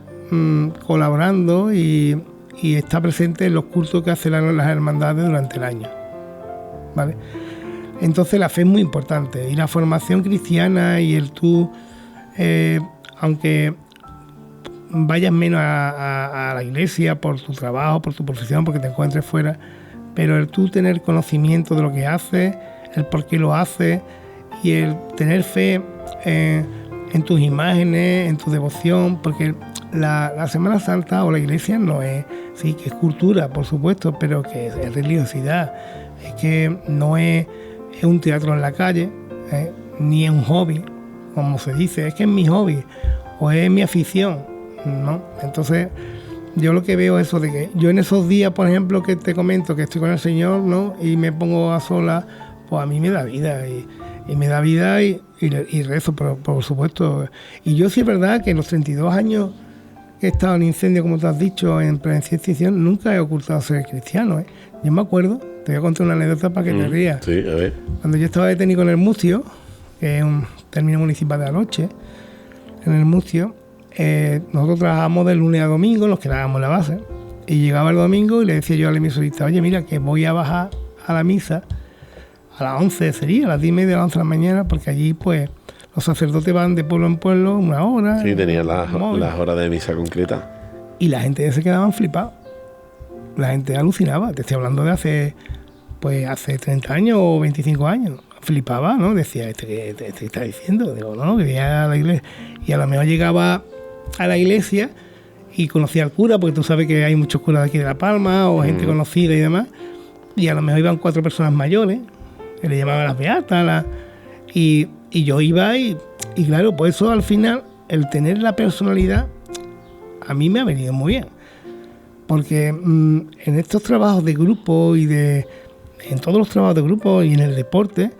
colaborando y estar presente en los cultos que hacen las hermandades durante el año. ¿vale? Entonces la fe es muy importante y la formación cristiana y el tú, aunque vayas menos a la iglesia por tu trabajo, por tu profesión, porque te encuentres fuera, pero el tú tener conocimiento de lo que haces, el por qué lo haces y el tener fe en tus imágenes, en tu devoción, porque la Semana Santa o la iglesia no es, sí, que es cultura, por supuesto, pero que es religiosidad, es que no es un teatro en la calle, ni es un hobby, como se dice, es que es mi hobby o es mi afición, ¿no? Entonces yo lo que veo es eso de que yo en esos días, por ejemplo, que te comento que estoy con el Señor, ¿no? Y me pongo a solas, pues a mí me da vida y me da vida y rezo, por supuesto. Y yo sí es verdad que en los 32 años que he estado en incendio, como te has dicho, en prevención y extinción, nunca he ocultado ser cristiano, ¿eh? Yo me acuerdo, te voy a contar una anécdota para que te rías. Sí, a ver. Cuando yo estaba de técnico en el Mustio, que es un término municipal de Anoche, en el Mustio, nosotros trabajábamos de lunes a domingo, nos quedábamos en la base, y llegaba el domingo y le decía yo al emisorista, oye, mira, que voy a bajar a la misa a las 11 sería, a las 10:30 de las 11 de la mañana, porque allí pues los sacerdotes van de pueblo en pueblo una hora. Sí, tenían las horas de misa concretas. Y la gente se quedaba flipada. La gente alucinaba. Te estoy hablando de hace 30 años o 25 años. Flipaba, ¿no? Decía, ¿qué está diciendo? Digo, no, que venía a la iglesia. Y a lo mejor llegaba a la iglesia y conocía al cura, porque tú sabes que hay muchos curas de aquí de La Palma o gente conocida y demás. Y a lo mejor iban 4 personas mayores, que le llamaban las beatas, y yo iba y claro, pues eso al final, el tener la personalidad, a mí me ha venido muy bien. Porque en estos trabajos de grupo en todos los trabajos de grupo y en el deporte,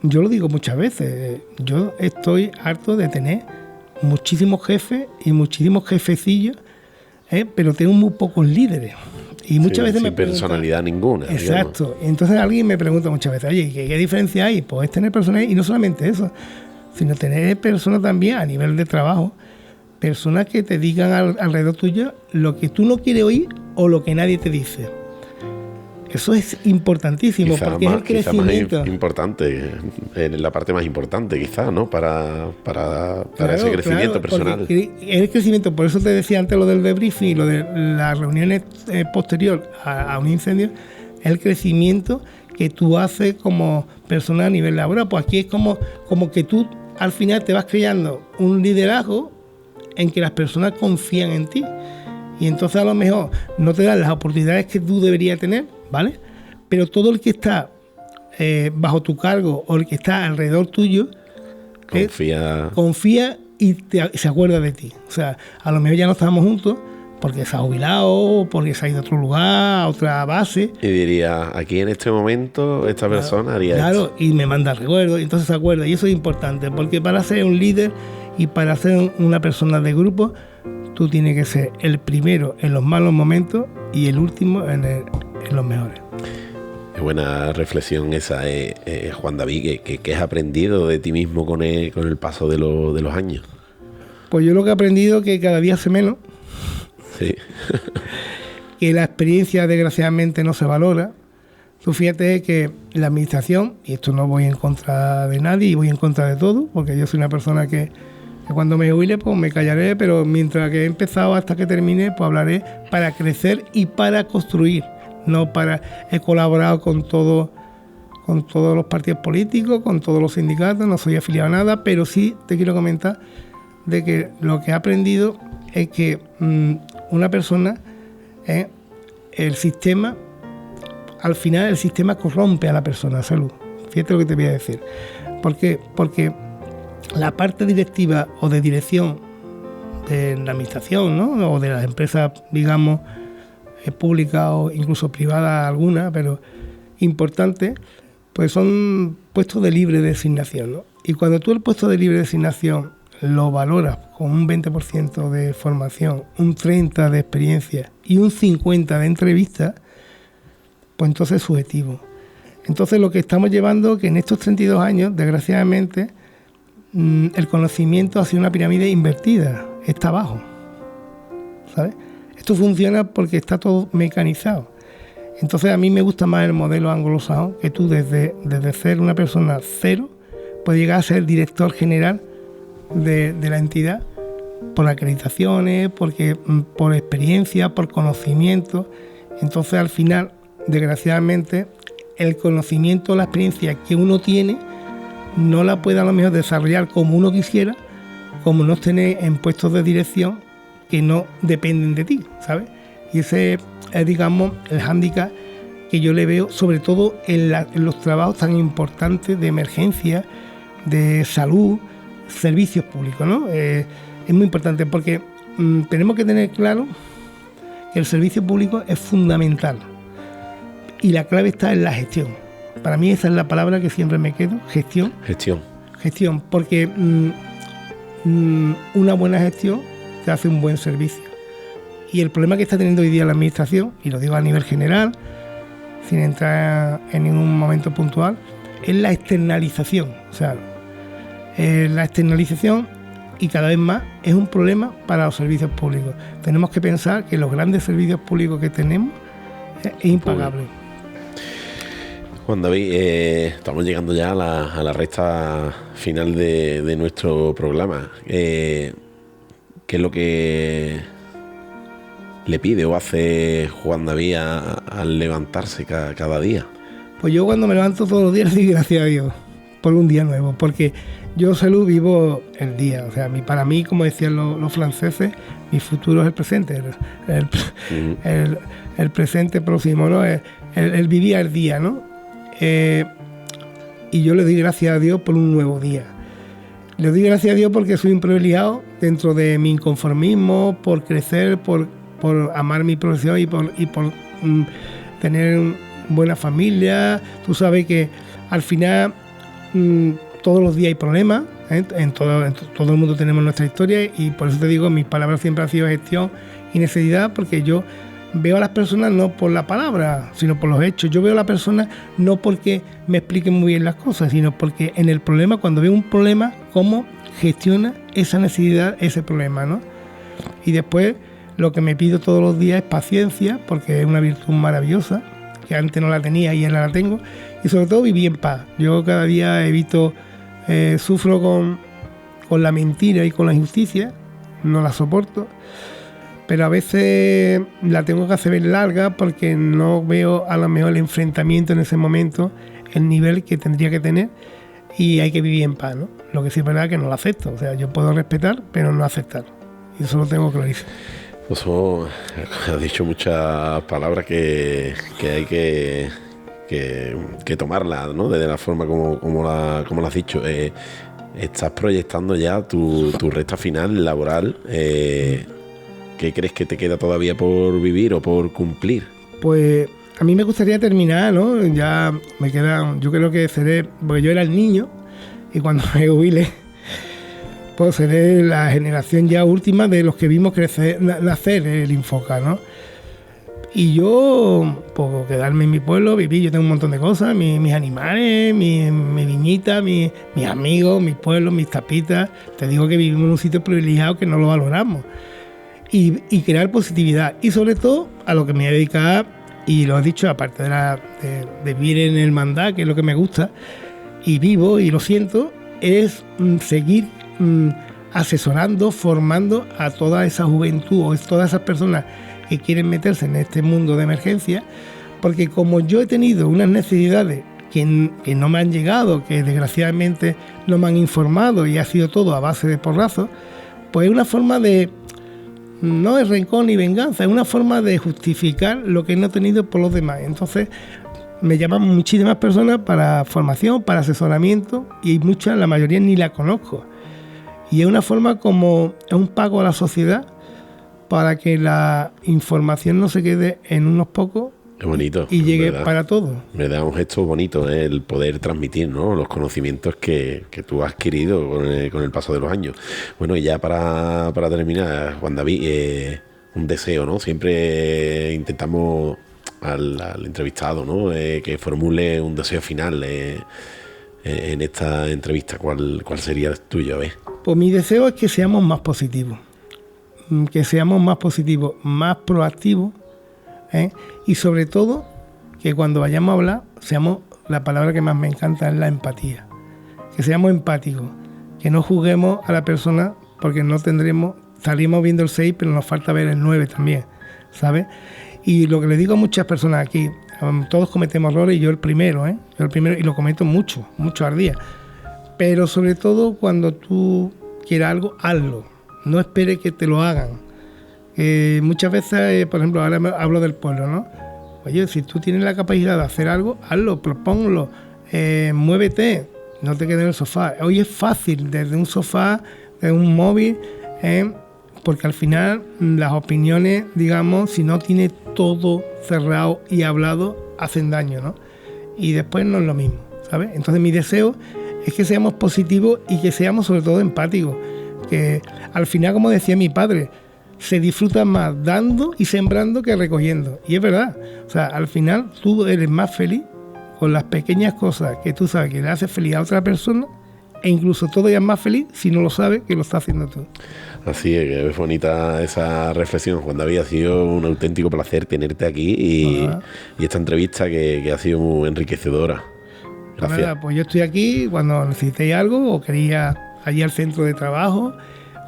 yo lo digo muchas veces, yo estoy harto de tener muchísimos jefes y muchísimos jefecillos, pero tengo muy pocos líderes. Y muchas veces sin personalidad ninguna. Exacto. Digamos. Entonces alguien me pregunta muchas veces, oye, ¿qué diferencia hay? Pues es tener personas, y no solamente eso, sino tener personas también a nivel de trabajo, personas que te digan alrededor tuyo lo que tú no quieres oír o lo que nadie te dice. Eso es importantísimo, porque es el crecimiento. Más importante, en la parte más importante quizás, ¿no? Para claro, ese crecimiento personal. Es el crecimiento, por eso te decía antes lo del debriefing y lo de las reuniones posterior a un incendio, es el crecimiento que tú haces como persona a nivel laboral. Pues aquí es como que tú al final te vas creando un liderazgo en que las personas confían en ti. Y entonces a lo mejor no te dan las oportunidades que tú deberías tener, ¿vale? Pero todo el que está bajo tu cargo o el que está alrededor tuyo confía y se acuerda de ti. O sea, a lo mejor ya no estábamos juntos porque se ha jubilado, porque se ha ido a otro lugar, a otra base. Y diría, aquí en este momento esta persona haría esto. Claro, y me manda recuerdos, y entonces se acuerda. Y eso es importante, porque para ser un líder y para ser una persona de grupo, tú tienes que ser el primero en los malos momentos y el último en los mejores. Qué buena reflexión esa, Juan David, que has aprendido de ti mismo con el paso de los años. Pues yo lo que he aprendido es que cada día sé menos. Sí. Que la experiencia desgraciadamente no se valora. Tú fíjate que la administración, y esto no voy en contra de nadie y voy en contra de todo, porque yo soy una persona que cuando me jubile pues me callaré, pero mientras que he empezado hasta que termine pues hablaré para crecer y para construir, no para... He colaborado con todos los partidos políticos, con todos los sindicatos, no soy afiliado a nada, pero sí te quiero comentar de que lo que he aprendido es que una persona, el sistema, al final el sistema corrompe a la persona, Salud. Fíjate lo que te voy a decir. ¿Por qué? Porque la parte directiva o de dirección de la administración, ¿no? O de las empresas, digamos, públicas o incluso privadas algunas, pero importantes, pues son puestos de libre designación, ¿no? Y cuando tú el puesto de libre designación lo valoras con un 20% de formación, un 30% de experiencia y un 50% de entrevista, pues entonces es subjetivo. Entonces lo que estamos llevando, que en estos 32 años, desgraciadamente, el conocimiento ha sido una pirámide invertida, está abajo, ¿sabes? Esto funciona porque está todo mecanizado. Entonces a mí me gusta más el modelo anglosajón, que tú desde ser una persona cero puedes llegar a ser director general de la entidad por acreditaciones, por experiencia, por conocimiento. Entonces al final, desgraciadamente, el conocimiento, la experiencia que uno tiene no la puede a lo mejor desarrollar como uno quisiera, como no tener en puestos de dirección que no dependen de ti, ¿sabes? Y ese es, digamos, el hándicap que yo le veo, sobre todo en los trabajos tan importantes de emergencia, de salud, servicios públicos, ¿no? Es muy importante porque tenemos que tener claro que el servicio público es fundamental y la clave está en la gestión. Para mí esa es la palabra que siempre me quedo, gestión. Gestión, porque una buena gestión te hace un buen servicio. Y el problema que está teniendo hoy día la administración, y lo digo a nivel general, sin entrar en ningún momento puntual, es la externalización. O sea, la externalización, y cada vez más, es un problema para los servicios públicos. Tenemos que pensar que los grandes servicios públicos que tenemos es impagable. Juan David, estamos llegando ya a la recta final de nuestro programa. ¿Qué es lo que le pide o hace Juan David al levantarse cada día? Pues yo cuando me levanto todos los días le doy gracias a Dios por un día nuevo, porque yo solo vivo el día. O sea, para mí, como decían los franceses, mi futuro es el presente, el presente próximo, ¿no? El vivir el día, ¿no? Y yo le doy gracias a Dios por un nuevo día. Le doy gracias a Dios porque soy un privilegiado dentro de mi inconformismo, por crecer, por amar mi profesión y por tener buena familia. Tú sabes que al final todos los días hay problemas, ¿eh? En todo el mundo tenemos nuestra historia, y por eso te digo, mis palabras siempre han sido gestión y necesidad, porque yo veo a las personas no por la palabra, sino por los hechos. Yo veo a la persona no porque me expliquen muy bien las cosas, sino porque en el problema, cuando veo un problema, cómo gestiona esa necesidad, ese problema, ¿no? Y después lo que me pido todos los días es paciencia, porque es una virtud maravillosa, que antes no la tenía y ahora la tengo, y sobre todo vivir en paz. Yo cada día evito, sufro con la mentira y con la injusticia, no la soporto, pero a veces la tengo que hacer larga porque no veo a lo mejor el enfrentamiento en ese momento, el nivel que tendría que tener, y hay que vivir en paz, ¿no? Lo que sí es verdad que no lo acepto, o sea, yo puedo respetar, pero no aceptar, y eso lo tengo clarísimo. Pues has dicho muchas palabras que hay que tomarlas, ¿no? De la forma como lo has dicho. Estás proyectando ya tu recta final laboral. ¿Qué crees que te queda todavía por vivir o por cumplir? Pues a mí me gustaría terminar, ¿no? Ya me quedan, yo creo que seré, porque yo era el niño, y cuando me jubile, pues seré la generación ya última de los que vimos nacer el Infoca, ¿no? Y yo, pues quedarme en mi pueblo, vivir, yo tengo un montón de cosas, mis animales, mi viñita, mis amigos, mi pueblo, mis tapitas. Te digo que vivimos en un sitio privilegiado que no lo valoramos. Y crear positividad. Y sobre todo, a lo que me voy a dedicar, y lo he dicho, aparte de vivir en el mandá, que es lo que me gusta, y vivo y lo siento, es seguir asesorando, formando a toda esa juventud o todas esas personas que quieren meterse en este mundo de emergencia, porque como yo he tenido unas necesidades que no me han llegado, que desgraciadamente no me han informado y ha sido todo a base de porrazos, pues es una forma de, no es rencor ni venganza, es una forma de justificar lo que no he tenido por los demás. Entonces me llaman muchísimas personas para formación, para asesoramiento, y muchas, la mayoría ni la conozco. Y es una forma como, es un pago a la sociedad para que la información no se quede en unos pocos. Qué bonito. Y llegue para todos. Me da un gesto bonito, el poder transmitir, ¿no?, los conocimientos que tú has adquirido con el paso de los años. Bueno, y ya para terminar, Juan David, un deseo, ¿no? Siempre intentamos al entrevistado, ¿no?, que formule un deseo final en esta entrevista. ¿Cuál sería el tuyo? A ver. Pues mi deseo es que seamos más positivos. Que seamos más positivos, más proactivos, y sobre todo que cuando vayamos a hablar, la palabra que más me encanta es la empatía. Que seamos empáticos, que no juzguemos a la persona porque salimos viendo el 6, pero nos falta ver el 9 también, ¿sabes? Y lo que le digo a muchas personas aquí, todos cometemos errores y yo el primero, y lo cometo mucho al día. Pero sobre todo cuando tú quieras algo, hazlo. No esperes que te lo hagan. Muchas veces, por ejemplo, ahora hablo del pueblo, ¿no? Oye, si tú tienes la capacidad de hacer algo, hazlo, propónlo, muévete, no te quedes en el sofá. Hoy es fácil, desde un sofá, desde un móvil, porque al final las opiniones, digamos, si no tiene todo cerrado y hablado, hacen daño, ¿no? Y después no es lo mismo, ¿sabes? Entonces mi deseo es que seamos positivos y que seamos sobre todo empáticos, que al final, como decía mi padre, se disfruta más dando y sembrando que recogiendo. Y es verdad, o sea, al final tú eres más feliz con las pequeñas cosas que tú sabes que le haces feliz a otra persona, e incluso todavía es más feliz si no lo sabes que lo estás haciendo tú. Así es, que es bonita esa reflexión, Juan David. Ha sido un auténtico placer tenerte aquí y esta entrevista que ha sido muy enriquecedora. Gracias. Nada, pues yo estoy aquí cuando necesitéis algo o queréis allí al centro de trabajo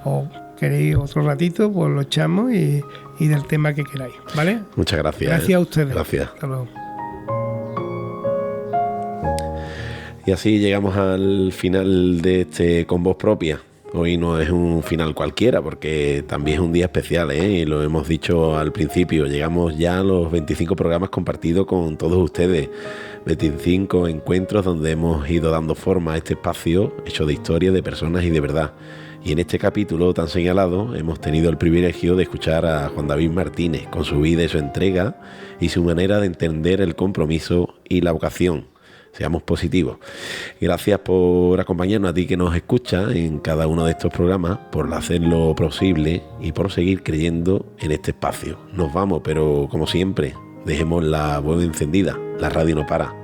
o queréis otro ratito, pues lo echamos y del tema que queráis, ¿vale? Muchas gracias. Gracias a ustedes. Gracias. Hasta luego. Y así llegamos al final de este Con Voz Propia. Hoy no es un final cualquiera porque también es un día especial, y lo hemos dicho al principio. Llegamos ya a los 25 programas compartidos con todos ustedes. 25 encuentros donde hemos ido dando forma a este espacio hecho de historia, de personas y de verdad. Y en este capítulo tan señalado hemos tenido el privilegio de escuchar a Juan David Martínez con su vida y su entrega y su manera de entender el compromiso y la vocación. Seamos positivos. Gracias por acompañarnos, a ti que nos escucha en cada uno de estos programas, por hacer lo posible y por seguir creyendo en este espacio. Nos vamos, pero como siempre, dejemos la voz encendida. La radio no para.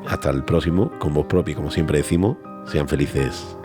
Hasta el próximo, Con Voz Propia, como siempre decimos, sean felices.